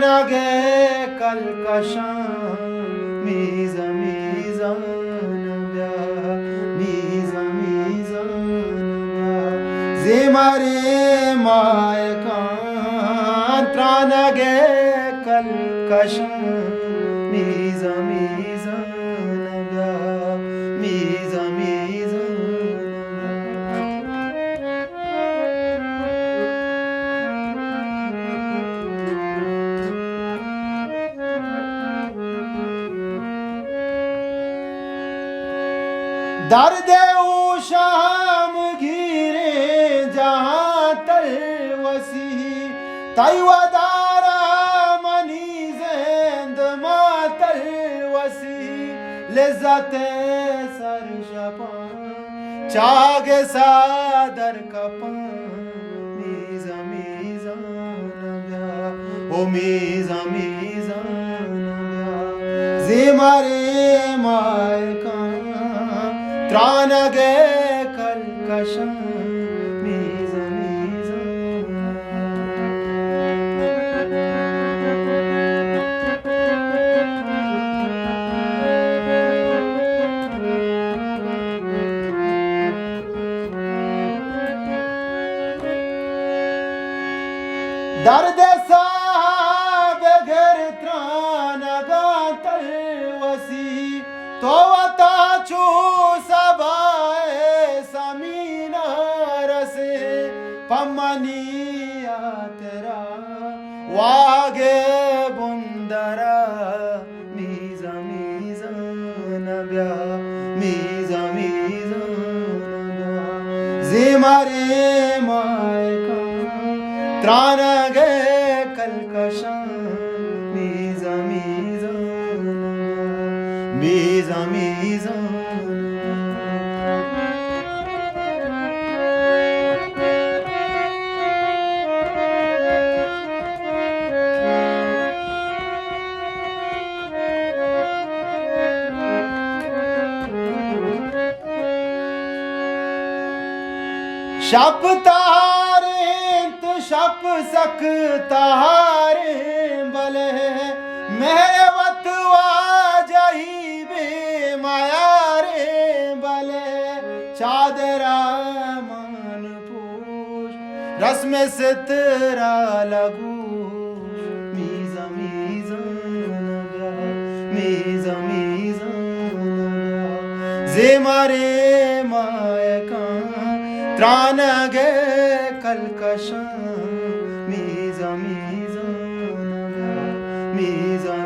त्राणागे कलकशां मीजा मीजान ब्या मीजा मीजान ब्या जेमारे मायकां त्राणागे कलकशां मीजा मीजान ब्या मीजा मीजान दर्द शाम घिरे जहाँ तल वसी तैवदारा मनी जेंद मातल वसी लिज्जत सर शपान चाग सादर कपान मीजा मीजान ब्या ओ मीजा मीजान ब्या जेमारे मायकां त्राणागे कलकशां मीजा मीजान दर्द साहब घर त्राणागा तल वसी तो वता छू सबाए समीना रसे पमनिया तेरा वागे बुंदरा मीजा मीजान ब्या मीजा मीजान ब्या जेमारे मायकां त्राणागे कलकशां मीजा मीजान मीजा मीजान शप तारे तो शप सक तारे बले मेरे वतवा जाही बे माया रे बले चादरा मान पूछ रस्म सितरा लगू मीजा मीजान ब्या मीजा मीजान ब्या जेमारे मायकां त्राणागे कलकशां मीजा मीजान ब्या मीजा